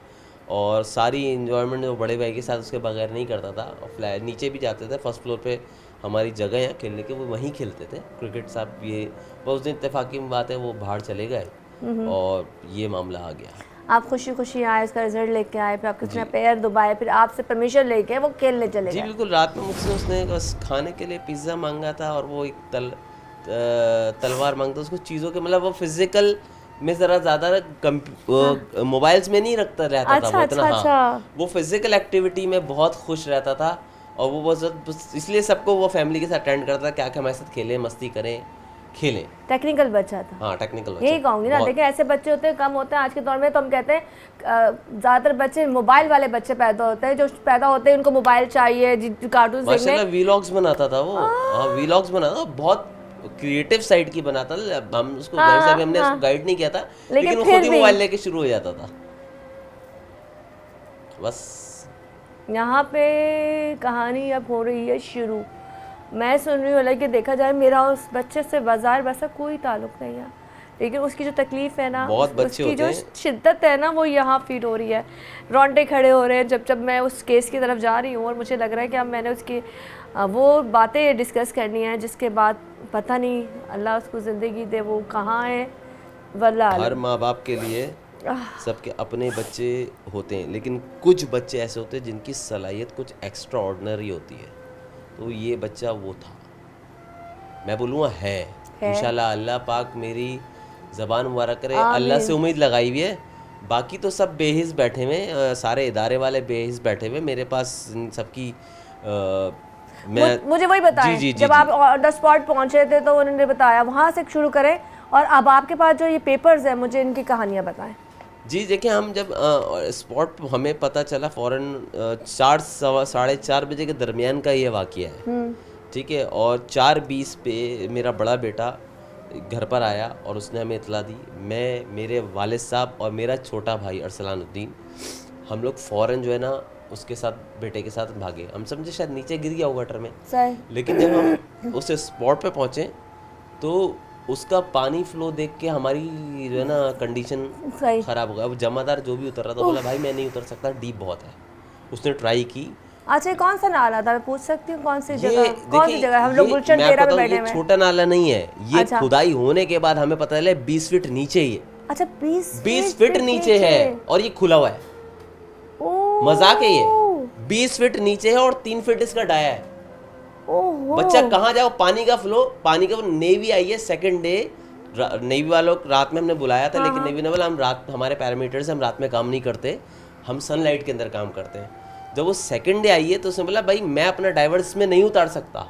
और सारी इंजॉयमेंट वो बड़े भाई के साथ उसके बगैर नहीं करता था। और फ्लैट नीचे भी जाते थे, फर्स्ट फ्लोर पे हमारी जगह है खेलने के, वो वहीं खेलते थे क्रिकेट। साहब ये उस दिन इत्तेफाकी बात है, वो बाहर चले गए और ये मामला आ गया। आप खुशी खुशी आए, उसका रिजल्ट लेके आए, फिर आपके उसने पैर दुबाए, फिर आपसे परमिशन लेके वो खेलने चले गए। जी बिल्कुल। रात में मुझसे उसने बस खाने के लिए पिज़्ज़ा मांगा था, और वो एक तलवार मांगता। उसको चीज़ों के मतलब वो फिजिकल में ज़रा ज़्यादा मोबाइल्स में नहीं रखता रहता था वो इतना। हाँ, वो फिजिकल एक्टिविटी में बहुत खुश रहता था। और वो बस इसलिए सबको वो फैमिली के साथ अटेंड करता था, क्या हमारे साथ खेलें, मस्ती करें, खेलें। टेक्निकल बच्चा था। हाँ, टेक्निकल बच्चा। यही कहूँगी ना। देखिए ऐसे बच्चे होते हैं, कम होते हैं आज के दौर में। तो हम कहते हैं ज़्यादातर बच्चे मोबाइल वाले बच्चे पैदा होते हैं। जो पैदा होते हैं उनको मोबाइल चाहिए, कार्टून देखने। माशाल्लाह वीलॉग्स बनाता था वो। हाँ, वीलॉग्स बनाता, बहुत क्रिएटिव साइड की बनाता था। हम उसको हमने उसको गाइड नहीं किया था, लेकिन वो खुद ही मोबाइल लेके शुरू हो जाता था। बस यहाँ पे कहानी अब हो रही है शुरू। मैं सुन रही हूँ, हालांकि देखा जाए मेरा उस बच्चे से बाजार वैसा कोई ताल्लुक नहीं है, लेकिन उसकी जो तकलीफ है ना, उसकी जो शिद्दत है ना, वो यहाँ फील हो रही है। रोंगटे खड़े हो रहे हैं जब मैं उस केस की तरफ जा रही हूँ। और मुझे लग रहा है कि अब मैंने उसकी वो बातें डिस्कस करनी है, जिसके बाद पता नहीं, अल्लाह उसको ज़िंदगी दे, वो कहाँ है वल्लाह। हर माँ बाप के लिए सबके अपने बच्चे होते हैं, लेकिन कुछ बच्चे ऐसे होते हैं जिनकी सलाहियत कुछ एक्स्ट्रा ऑर्डिनरी होती है। तो ये बच्चा वो था, मैं बोलूँगा है। इंशाल्लाह अल्लाह पाक मेरी ज़बान मुबारक करे, अल्लाह से उम्मीद लगाई हुई है। बाकी तो सब बेहिस बैठे हुए, सारे इदारे वाले बेहिस बैठे हुए। मेरे पास सबकी मुझे वही बताएं, जब आप ऑन द स्पॉट पहुँचे थे तो उन्होंने बताया, वहाँ से शुरू करें। और अब आपके पास जो ये पेपर्स हैं, मुझे इनकी कहानियाँ बताएं। जी देखिए, हम जब स्पॉट हमें पता चला फ़ौरन 4-4:30 बजे के दरमियान का ये वाक़या है, ठीक है। और 4:20 पे मेरा बड़ा बेटा घर पर आया और उसने हमें इतला दी। मैं, मेरे वालिद साहब और मेरा छोटा भाई अरसलानुद्दीन, हम लोग फ़ौरन जो है ना उसके साथ, बेटे के साथ भागे। हम समझे शायद नीचे गिर गया होगा गटर में, लेकिन जब हम उस स्पॉट पे पहुँचे तो उसका पानी फ्लो देख के हमारी जो है ना कंडीशन ख़राब हो गया। अब जमादार जो भी उतर रहा था बोला, भाई मैं नहीं उतर सकता, डीप बहुत है। उसने ट्राई की। अच्छा, कौन सा नाला था, मैं पूछ सकती हूँ? कौन सी जगह? हम लोग गुलशन तेरा में बैठे हैं। छोटा नाला नहीं है ये। खुदाई होने के बाद हमें पता चला 20 फीट नीचे ही है। अच्छा, 20 फीट नीचे है और ये खुला हुआ है। मजाक है ये? 20 फीट नीचे है और 3 फीट इसका डाया है। बच्चा कहाँ जाओ, पानी का फ्लो, पानी का। नेवी आई है सेकंड डे, नेवी वालों रात में हमने बुलाया था, लेकिन नेवी ने बोला हम रात, हमारे पैरामीटर्स, हम रात में काम नहीं करते, हम सनलाइट के अंदर काम करते हैं। जब वो सेकंड डे आई है तो उसने बोला, भाई मैं अपना डाइवर इसमें नहीं उतार सकता।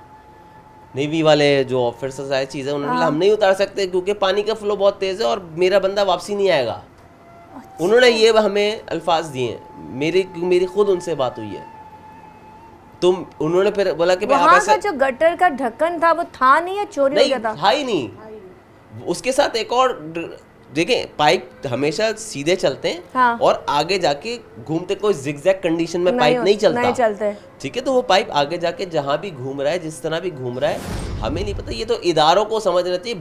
नेवी वाले जो ऑफिसर्स आए चीज़ें, उन्होंने बोला हम नहीं उतार सकते क्योंकि पानी का फ्लो बहुत तेज़ है और मेरा बंदा वापसी नहीं आएगा। उन्होंने ये हमें अल्फाज दिए, मेरी खुद उनसे बात हुई है। तो उन्होंने फिर बोला कि वहाँ का जो गटर का ढक्कन था वो था नहीं, या चोरी हो गया था? था ही नहीं। उसके साथ एक और देखिए पाइप हमेशा सीधे चलते हैं हाँ। और आगे जाके घूमते, कोई जिगजैग कंडीशन में पाइप नहीं चलता, नहीं चलते। ठीक है। तो वो पाइप आगे जाके जहाँ भी घूम रहा है, जिस तरह भी घूम रहा है, हमें नहीं पता। ये तो इदारों को समझना चाहिए।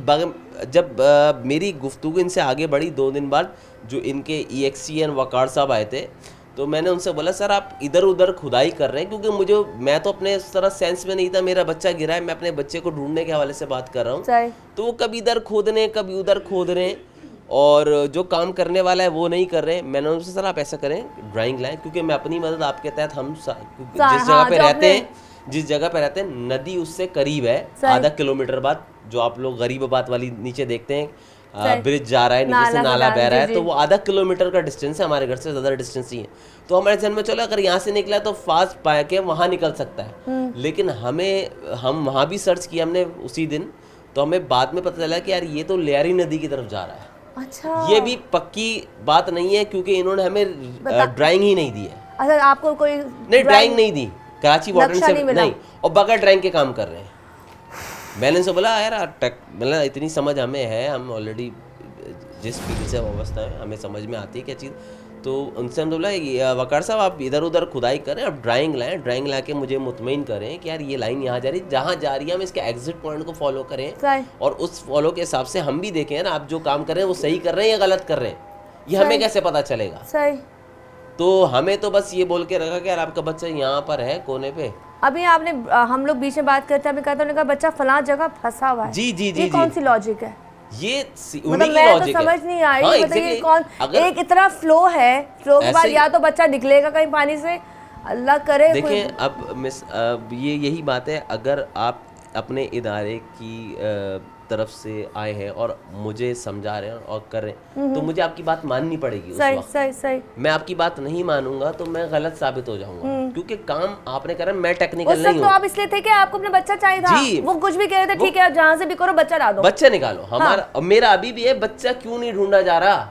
जब मेरी गुफ्तगू इनसे आगे बढ़ी 2 दिन बाद, जो इनके EXCN वकार साहब आए थे, तो मैंने उनसे बोला सर आप इधर उधर खुदाई कर रहे हैं, क्योंकि मैं तो अपने उस तरह सेंस में नहीं था, मेरा बच्चा गिरा है, मैं अपने बच्चे को ढूंढने के हवाले से बात कर रहा हूँ। तो वो कभी इधर खोद रहे हैं, कभी उधर खोद रहे हैं, और जो काम करने वाला है वो नहीं कर रहे हैं। मैंने उनसे सर आप ऐसा करें, ड्राइंग लाएं, क्योंकि मैं अपनी मदद आपके तहत, हम जिस जगह पे रहते हैं नदी उससे करीब है, आधा किलोमीटर बाद, जो आप लोग गरीबाबाद वाली नीचे देखते हैं ब्रिज जा रहा है, नीचे से नाला बह रहा है, तो वो आधा किलोमीटर का डिस्टेंस है, हमारे घर से ज़्यादा डिस्टेंस ही है। तो हमारे जहन में चलो अगर यहाँ से निकला तो फास्ट पाया के वहाँ निकल सकता है, लेकिन हम वहाँ भी सर्च किया हमने उसी दिन, तो हमें बाद में पता चला कि यार ये तो लियारी नदी की तरफ जा रहा है। अच्छा, ये भी पक्की बात नहीं है, क्योंकि इन्होंने हमें ड्राइंग ही नहीं दी है। अच्छा, आपको कोई नहीं ड्राइंग नहीं दी, कराची वार्डन से नहीं, और बगैर ड्राइंग के काम कर रहे हैं। मैंने उनसे बोला यार मतलब इतनी समझ हमें है, हम ऑलरेडी जिस फील्ड से वाबस्ता है हमें समझ में आती है क्या चीज़। तो उनसे हम बोला वकार साहब आप इधर उधर खुदाई करें, आप ड्राइंग लाएं, ड्राइंग ला के मुझे मुतमईन करें कि यार ये लाइन यहाँ जा रही है, जहाँ जा रही है हम इसके एग्जिट पॉइंट को फॉलो करें, और उस फॉलो के हिसाब से हम भी देखें ना आप जो काम कर रहे हैं वो सही कर रहे हैं या गलत कर रहे हैं, ये हमें कैसे पता चलेगा। सही। तो हमें तो बस ये बोल के रखा कि यार आपका बच्चा यहाँ पर है कोने पे। अभी आपने हम लोग बीच में बात करते हैं, आपने कहा बच्चा फलां जगह फंसा हुआ है। जी जी जी, ये कौन सी लॉजिक है? ये मतलब उन्हीं की मैं तो लॉजिक समझ है। नहीं आई। हाँ, मतलब ये कौन, अगर एक इतना फ्लो है, फ्लो के बाद ऐसे ही- या तो बच्चा निकलेगा कहीं पानी से, अल्लाह करे। देखिए अब मिस ये यही बात है, अगर आप अपने इदारे की तरफ से आए हैं और मुझे समझा रहे हैं और कर रहे हैं, तो मुझे आपकी बात माननी पड़ेगी उस सही वक्त। सही सही। मैं आपकी बात नहीं मानूंगा तो मैं गलत साबित हो जाऊंगा, क्योंकि काम आपने करा, मैं उस टेक्निकल वक्त नहीं तो हूँ। आप इसलिए थे कि आपको अपना बच्चा चाहिए था, जी। वो कुछ भी कह रहे थे, ठीक है जहाँ से भी करो बच्चा डालो, बच्चा निकालो हमारा। अब मेरा अभी भी है, बच्चा क्यों नहीं ढूंढा जा रहा,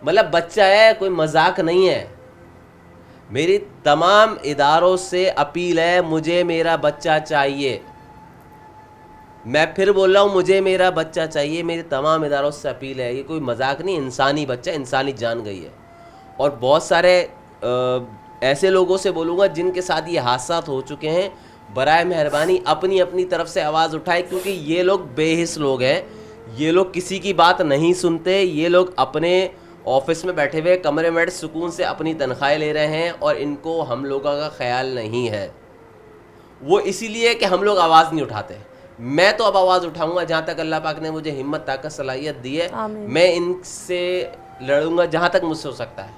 मतलब बच्चा है, कोई मजाक नहीं है। मेरी तमाम इदारों से अपील है, मुझे मेरा बच्चा चाहिए। मैं फिर बोल रहा हूँ, मुझे मेरा बच्चा चाहिए, मेरे तमाम इदारों से अपील है। ये कोई मजाक नहीं, इंसानी बच्चा, इंसानी जान गई है। और बहुत सारे ऐसे लोगों से बोलूँगा जिनके साथ ये हादसात हो चुके हैं, बराए मेहरबानी अपनी अपनी तरफ से आवाज़ उठाए, क्योंकि ये लोग बेहिस लोग हैं, ये लोग किसी की बात नहीं सुनते, ये लोग अपने ऑफिस में बैठे हुए कमरे में सुकून से अपनी तनख्वाहें ले रहे हैं, और इनको हम लोगों का ख्याल नहीं है। वो इसीलिए कि हम लोग आवाज़ नहीं उठाते। मैं तो अब आवाज़ उठाऊंगा, जहाँ तक अल्लाह पाक ने मुझे हिम्मत, ताकत, सलाहियत दी है, मैं इनसे लड़ूंगा जहाँ तक मुझसे हो सकता है,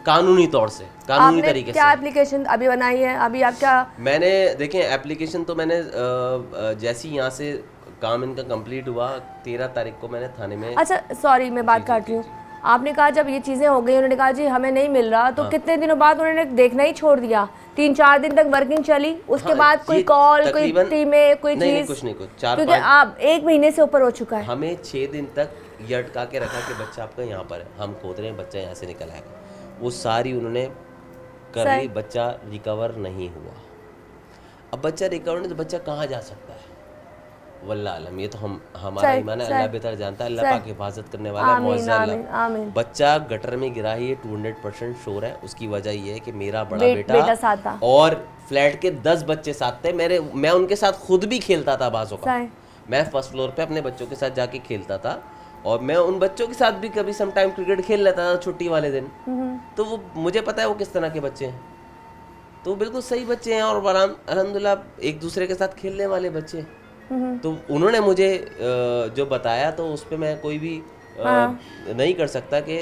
कानूनी तौर से, कानूनी तरीके से। क्या एप्लीकेशन अभी बनाई है? अभी आप क्या? मैंने देखें एप्लीकेशन तो मैंने जैसे ही यहाँ से काम इनका कंप्लीट हुआ 13 तारीख को मैंने थाने में। अच्छा सॉरी मैं बात काट रही हूँ, आपने कहा जब ये चीज़ें हो गई, उन्होंने कहा जी हमें नहीं मिल रहा, तो कितने दिनों बाद उन्होंने देखना ही छोड़ दिया? 3-4 दिन तक वर्किंग चली, उसके बाद कोई कॉल, कोई टीमें, कोई नहीं, चीज़? कुछ नहीं, कुछ 4-5, क्योंकि आप 1 महीने से ऊपर हो चुका है। हमें 6 दिन तक ये अटका के रखा कि बच्चा आपका यहाँ पर है, हम खोद रहे हैं, बच्चा यहाँ से निकल आएगा। वो सारी उन्होंने कर ली, बच्चा रिकवर नहीं हुआ। अब बच्चा रिकवर नहीं तो बच्चा कहाँ जा सकता है, वल्लाह आलम। ये तो हमारा ईमान है, अल्लाह बेहतर जानता है, अल्लाह पाक हिफाजत करने वाला है, मौज़ अल्लाह। बच्चा गटर में गिरा है, ये 200% श्योर है। उसकी वजह ये है कि मेरा बड़ा बेटा साथ था, और फ्लैट के 10 बच्चे साथ थे, मैं उनके साथ खुद भी खेलता था बाज़ों का। मैं फर्स्ट फ्लोर पे अपने बच्चों के साथ जाके खेलता था, और मैं उन बच्चों के साथ भी कभी सम टाइम क्रिकेट खेल लेता था छुट्टी वाले दिन। तो वो मुझे पता है वो किस तरह के बच्चे हैं, तो बिल्कुल सही बच्चे हैं, और अल्हम्दुलिल्लाह एक दूसरे के साथ खेलने वाले बच्चे। तो उन्होंने मुझे जो बताया, तो उस पर मैं कोई भी नहीं कर सकता कि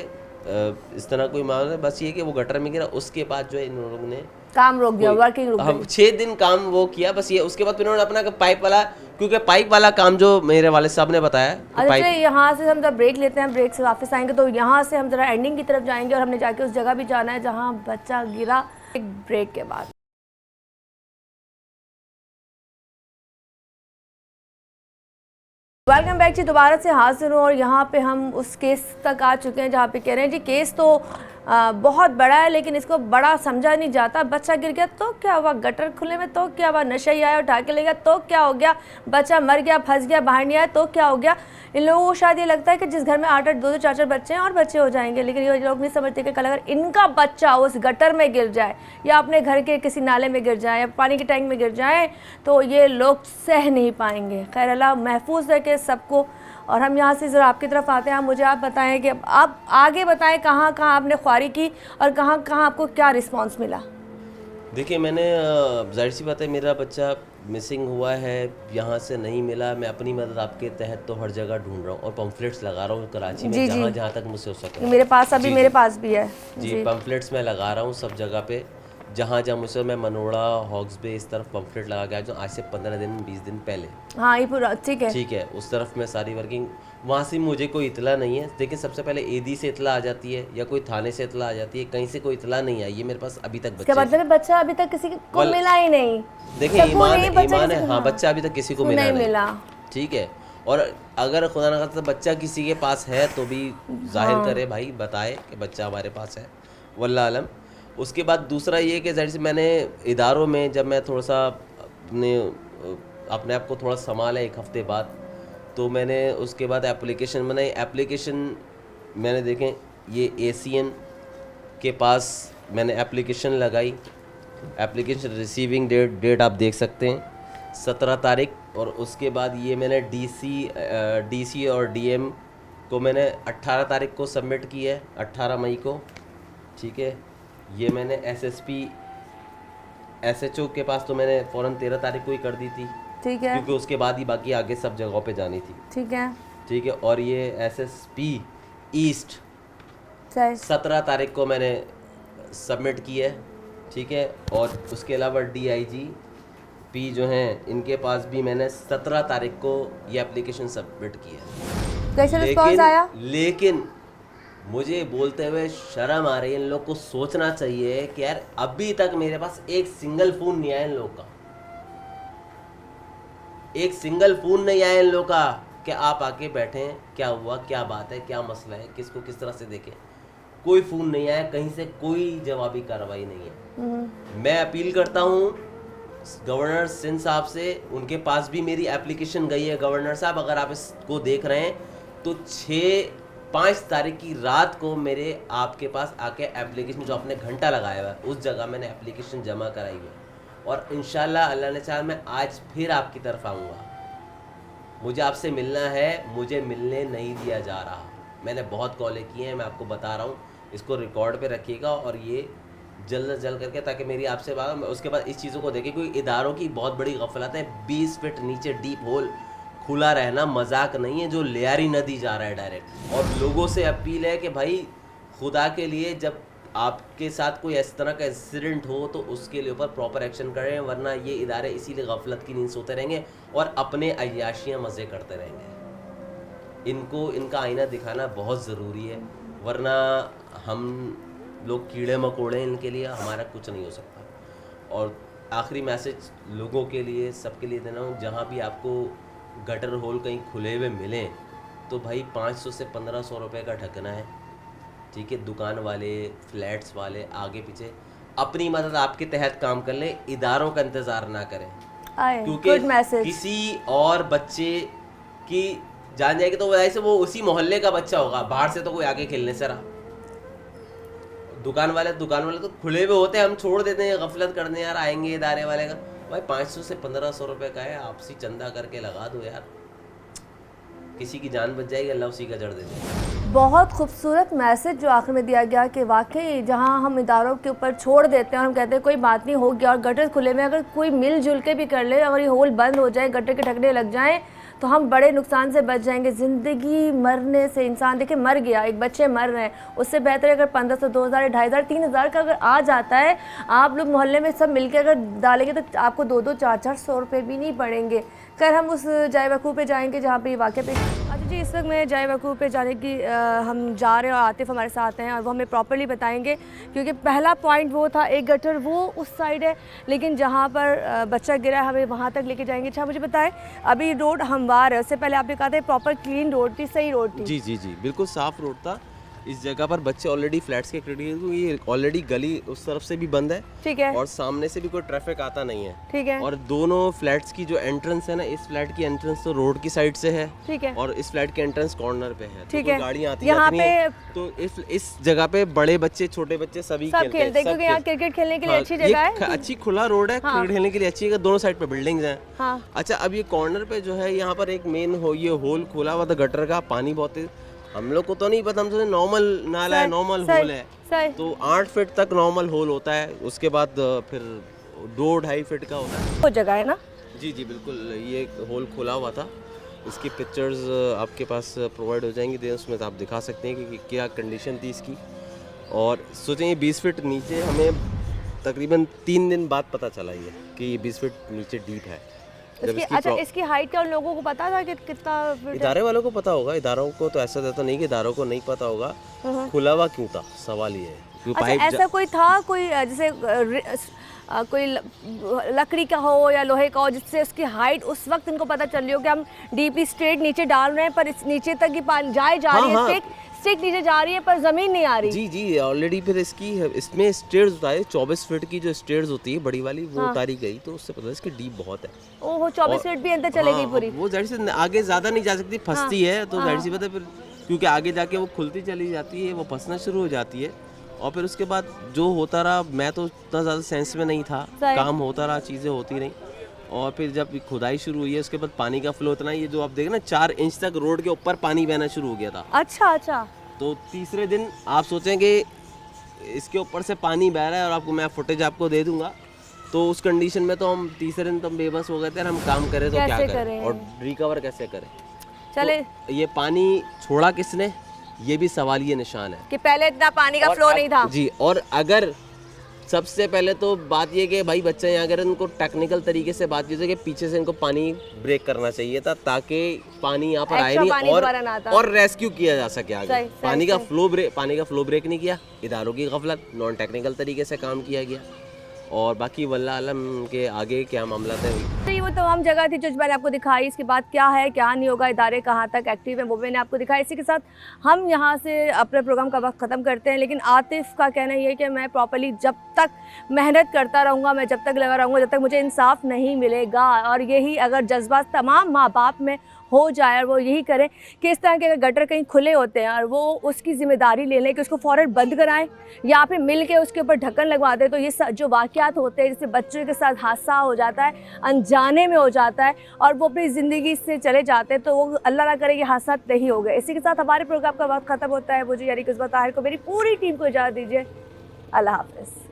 इस तरह कोई मामला है। बस ये कि वो गटर में गिरा, उसके बाद जो है इन लोगों ने काम रोक दिया, वर्किंग रोक दी। 6 दिन काम वो किया बस ये, उसके बाद फिर उन्होंने अपना पाइप वाला, क्योंकि पाइप वाला काम जो मेरे वाले साहब ने बताया। अच्छा यहाँ से हम जब ब्रेक लेते हैं, ब्रेक से वापस आएंगे, तो यहाँ से हम जरा एंडिंग की तरफ जाएंगे, और हमने जाके उस जगह भी जाना है जहाँ बच्चा गिरा, एक ब्रेक के बाद। वेलकम बैक जी, दोबारा से हाजिर हूँ, और यहाँ पे हम उस केस तक आ चुके हैं जहाँ पे कह रहे हैं जी केस तो बहुत बड़ा है, लेकिन इसको बड़ा समझा नहीं जाता। बच्चा गिर गया तो क्या हुआ, गटर खुले में तो क्या हुआ, नशे आया उठा के ले गया तो क्या हो गया, बच्चा मर गया, फंस गया, बाहर नहीं आया तो क्या हो गया। इन लोगों को शायद ये लगता है कि जिस घर में 8-8, 2-2, 4-4 बच्चे हैं और बच्चे हो जाएंगे, लेकिन ये लोग नहीं समझते कि कल अगर इनका बच्चा उस गटर में गिर जाए या अपने घर के किसी नाले में गिर जाए या पानी के टैंक में गिर जाए तो ये लोग सह नहीं पाएंगे। खैर अल्लाह महफूज रखे सबको। और हम यहाँ से ज़रा आपकी तरफ आते हैं। मुझे आप बताएं कि आप आगे बताएं कहाँ कहाँ आपने ख्वारी की और कहाँ कहाँ आपको क्या रिस्पांस मिला। देखिए मैंने जाहिर सी बात है मेरा बच्चा मिसिंग हुआ है, यहाँ से नहीं मिला। मैं अपनी मदद आपके तहत तो हर जगह ढूंढ रहा हूँ और पम्फलेट्स लगा रहा हूँ कराची में, जहाँ जहाँ तक मुझसे हो सके। मेरे पास अभी मेरे पास भी है जी, पम्फलेट्स मैं लगा रहा हूँ सब जगह पे, जहाँ जहाँ मुझसे। मैं मनोड़ा, हॉक्स बे इस तरफ पम्फलेट लगा के आया जो आज से 15 दिन 20 दिन पहले। हाँ ये पूरा ठीक है, उस तरफ में सारी वर्किंग। वहाँ से मुझे कोई इतला नहीं है। देखिए सबसे पहले एडी से इतला आ जाती है या कोई थाने से इतला आ जाती है, कहीं से कोई इतला नहीं आई है मेरे पास अभी तक। क्या मतलब बच्चा अभी तक किसी को मिला ही नहीं। देखिए ईमान है, हाँ बच्चा अभी तक किसी को मिला नहीं, ठीक है। और अगर खुदा ना खास्ता बच्चा किसी के पास है तो भी जाहिर करे भाई, बताए कि बच्चा हमारे पास है, वल्लाह आलम। उसके बाद दूसरा ये कि जाहिर से मैंने इदारों में जब मैं थोड़ा सा अपने आप को थोड़ा संभाला 1 हफ्ते बाद, तो मैंने उसके बाद एप्लीकेशन बनाई। एप्लीकेशन मैंने देखें ये ACN के पास मैंने एप्लीकेशन लगाई। एप्लीकेशन रिसीविंग डेट आप देख सकते हैं 17 तारीख। और उसके बाद ये मैंने DC और DM को मैंने 18 तारीख को सबमिट की है, 18 मई को, ठीक है। ये मैंने SSP SHO के पास तो मैंने फ़ौरन 13 तारीख को ही कर दी थी, ठीक है, क्योंकि उसके बाद ही बाकी आगे सब जगहों पे जानी थी, ठीक है, ठीक है। और ये SSP ईस्ट 17 तारीख को मैंने सबमिट की है, ठीक है। और उसके अलावा DIGP जो हैं इनके पास भी मैंने 17 तारीख को ये एप्लीकेशन सबमिट की है। कैसे रिस्पॉन्स आया? लेकिन मुझे बोलते हुए शर्म आ रही है। इन लोग को सोचना चाहिए कि यार अभी तक मेरे पास एक सिंगल फ़ोन नहीं आया इन लोग का, एक सिंगल फ़ोन नहीं आया इन लोग का कि आप आके बैठें, क्या हुआ, क्या बात है, क्या मसला है, किसको किस तरह से देखें। कोई फ़ोन नहीं आया, कहीं से कोई जवाबी कार्रवाई नहीं है। मैं अपील करता हूँ गवर्नर सिंध साहब से, उनके पास भी मेरी एप्लीकेशन गई है। गवर्नर साहब अगर आप इसको देख रहे हैं तो 5 तारीख की रात को मेरे आपके पास आके एप्लीकेशन जो आपने घंटा लगाया हुआ है उस जगह मैंने एप्लीकेशन जमा कराई है। और इंशाल्लाह अल्लाह ने चाहा मैं आज फिर आपकी तरफ आऊँगा। मुझे आपसे मिलना है, मुझे मिलने नहीं दिया जा रहा। मैंने बहुत कॉलें की हैं, मैं आपको बता रहा हूँ, इसको रिकॉर्ड पे रखिएगा और ये जल्द से जल्द करके, ताकि मेरी आपसे बात। उसके बाद इस चीज़ों को देखें, कोई इदारों की बहुत बड़ी गफलत है। 20 फीट नीचे डीप होल खुला रहना मजाक नहीं है, जो लियारी नदी जा रहा है डायरेक्ट। और लोगों से अपील है कि भाई खुदा के लिए जब आपके साथ कोई इस तरह का इंसिडेंट हो तो उसके लिए ऊपर प्रॉपर एक्शन करें, वरना ये इदारे इसीलिए गफलत की नींद सोते रहेंगे और अपने अय्याशियाँ मज़े करते रहेंगे। इनको इनका आईना दिखाना बहुत ज़रूरी है, वरना हम लोग कीड़े मकोड़े इनके लिए, हमारा कुछ नहीं हो सकता। और आखिरी मैसेज लोगों के लिए, सबके लिए देना हूँ, जहाँ भी आपको गटर होल कहीं खुले हुए मिलें तो भाई 500 से 1500 रुपये का ढकना है, ठीक है। दुकान वाले, फ्लैट्स वाले आगे पीछे अपनी मदद आपके तहत काम कर ले, इदारों का इंतज़ार ना करें, क्योंकि किसी और बच्चे की जान जाएगी तो वजह से वो उसी मोहल्ले का बच्चा होगा, बाहर से तो कोई आगे खेलने से रहा। दुकान वाले तो खुले हुए होते हैं, हम छोड़ देते हैं गफलत करने, यार आएंगे इदारे वाले का। भाई 500 से 1500 रुपये का है, आपसी चंदा करके लगा दो यार, किसी की जान बच जाएगी, अल्लाह उसी का जड़ दे देगा। बहुत खूबसूरत मैसेज जो आखिर में दिया गया कि वाकई जहां हम इदारों के ऊपर छोड़ देते हैं और हम कहते हैं कोई बात नहीं हो गया, और गटर खुले में अगर कोई मिलजुल के भी कर ले, अगर ये होल बंद हो जाए, गटर के ढकने लग जाएं, तो हम बड़े नुकसान से बच जाएंगे। ज़िंदगी मरने से, इंसान देखिए मर गया, एक बच्चे मर रहे हैं, उससे बेहतर है अगर 1500, 2000, 2500, 3000 का अगर आ जाता है, आप लोग मोहल्ले में सब मिलके अगर डालेंगे तो आपको 200, 400 रुपये भी नहीं पड़ेंगे। खैर हम उस जाए वकूफ़ पे जाएंगे जहाँ पे ये वाक़या पे। अच्छा जी, इस वक्त मैं जाए वकूफ़ पे जाने की हम जा रहे हैं और आतिफ़ हमारे साथ हैं और वो हमें प्रॉपर्ली बताएंगे, क्योंकि पहला पॉइंट वो था, एक गटर वो उस साइड है, लेकिन जहाँ पर बच्चा गिरा है हमें वहाँ तक लेके जाएंगे। अच्छा मुझे बताएं, अभी रोड हमवार है, उससे पहले आपने कहा था प्रॉपर क्लीन रोड थी, सही रोड थी? जी जी जी, बिल्कुल साफ़ रोड था। इस जगह पर बच्चे ऑलरेडी फ्लैट्स के क्रिटिकल, ये ऑलरेडी गली उस तरफ से भी बंद है ठीक है और सामने से भी कोई ट्रैफिक आता नहीं है। ठीक है और दोनों फ्लैट्स की जो एंट्रेंस है ना, इस फ्लैट की एंट्रेंस तो रोड की साइड से है ठीक है और इस फ्लैट की एंट्रेंस कॉर्नर पे है। ठीक तो है। गाड़ियाँ आती यहाँ जाती हैं, पे तो इस जगह पे बड़े बच्चे छोटे बच्चे सभी सब खेलते हैं सब क्योंकि यहाँ खेल- क्रिकेट खेलने के लिए हाँ, अच्छी ये जगह है। अच्छी खुला रोड है, क्रिकेट खेलने के लिए अच्छी है, दोनों साइड पे बिल्डिंग्स हैं। हाँ अच्छा, अब ये कॉर्नर पे जो है यहाँ पर एक मेन ये होल खोला हुआ था गटर का, पानी बहुत है, हम लोग को तो नहीं पता, हम सोचे नॉर्मल नाला है, नॉर्मल होल है, सही तो 8 फीट तक नॉर्मल होल होता है, उसके बाद फिर 2-2.5 फीट का होता है। वो जगह है ना। जी जी बिल्कुल, ये एक होल खोला हुआ था, इसकी पिक्चर्स आपके पास प्रोवाइड हो जाएंगी, तो उसमें आप दिखा सकते हैं कि क्या कंडीशन थी इसकी। और सोचें ये 20 फीट नीचे, हमें तकरीबन 3 दिन बाद पता चला ये कि ये 20 फीट नीचे डीप है। जब इसकी अच्छा इसकी हाइट का उन लोगों को पता था कि कितना फीट है? इदारे वालों को पता होगा, इदारों को तो ऐसा रहता नहीं कि इदारों को नहीं पता होगा, खुला हुआ क्यों था, सवाल ये है। क्योंकि अच्छा ऐसा कोई था कोई जैसे कोई लकड़ी का हो या लोहे का हो जिससे उसकी हाइट उस वक्त इनको पता चल रही हो कि हम डीपली स्ट्रेट नीचे डाल रहे हैं पर इस नीचे तक ही पानी जा रही है, स्टिक नीचे जा रही है पर जमीन नहीं आ रही। जी जी ऑलरेडी फिर इसमें स्टेयर्स उतारे, 24 फीट की जो स्टेयर्स होती है बड़ी वाली वो उतारी गई, तो उससे पता है इसकी डीप बहुत है। ओहो 24 फीट भी अंदर चले गई पूरी। वो जाहिर से आगे ज्यादा नहीं जा सकती, फंसती है, तो जाहिर सी बात है फिर क्योंकि आगे जाके वो खुलती चली जाती है, वो फंसना शुरू हो जाती है। और फिर उसके बाद जो होता रहा, मैं तो उतना ज़्यादा सेंस में नहीं था, काम होता रहा, चीज़ें होती रही। और फिर जब खुदाई शुरू हुई है उसके बाद पानी का फ्लो इतना, ये जो आप देख ना 4 इंच तक रोड के ऊपर पानी बहना शुरू हो गया था। अच्छा अच्छा। तो तीसरे दिन आप सोचेंगे इसके ऊपर से पानी बह रहा है और आपको मैं फुटेज आपको दे दूंगा, तो उस कंडीशन में तो हम तीसरे दिन तो हम बेबस हो गए थे, हम काम करें तो क्या करें और रिकवर कैसे करें। चले तो ये पानी छोड़ा किसने, ये भी सवाल ये निशान है कि पहले इतना पानी का फ्लो नहीं था। जी, और अगर सबसे पहले तो बात ये कि भाई बच्चे यहाँ अगर इनको टेक्निकल तरीके से बात कीजिए कि पीछे से इनको पानी ब्रेक करना चाहिए था ताकि पानी यहाँ पर आए नहीं और रेस्क्यू किया जा सके आगे। पानी का फ्लो ब्रेक नहीं किया, इदारों की गफलत, नॉन टेक्निकल तरीके से काम किया गया, और बाकी वल्लाह आलम के आगे क्या मामला था। तो ये वो तमाम जगह थी जो मैंने आपको दिखाई, इसके बाद क्या है क्या नहीं होगा, इदारे कहाँ तक एक्टिव है वो मैंने आपको दिखाया। इसी के साथ हम यहाँ से अपने प्रोग्राम का वक्त ख़त्म करते हैं, लेकिन आतिफ का कहना ये है कि मैं प्रॉपर्ली जब तक मेहनत करता रहूँगा, मैं जब तक लगा रहूँगा, जब तक मुझे इंसाफ नहीं मिलेगा। और यही अगर जज्बा तमाम माँ बाप में हो जाए और वो यही करें कि इस तरह के अगर गटर कहीं खुले होते हैं और वो उसकी ज़िम्मेदारी ले लें कि उसको फ़ौरन बंद कराएं या फिर मिल के उसके ऊपर ढक्कन लगवा दें, तो ये जो वाक़यात होते हैं जैसे बच्चों के साथ हादसा हो जाता है, अनजाने में हो जाता है और वो अपनी ज़िंदगी से चले जाते हैं, तो वो अल्लाह ना करे ये हादसा नहीं हो गए। इसी के साथ हमारे प्रोग्राम का वक्त ख़त्म होता है। मुझे यानी किस्मत ताहिर को, मेरी पूरी टीम को इजाज़त दीजिए। अल्लाह हाफ़िज़।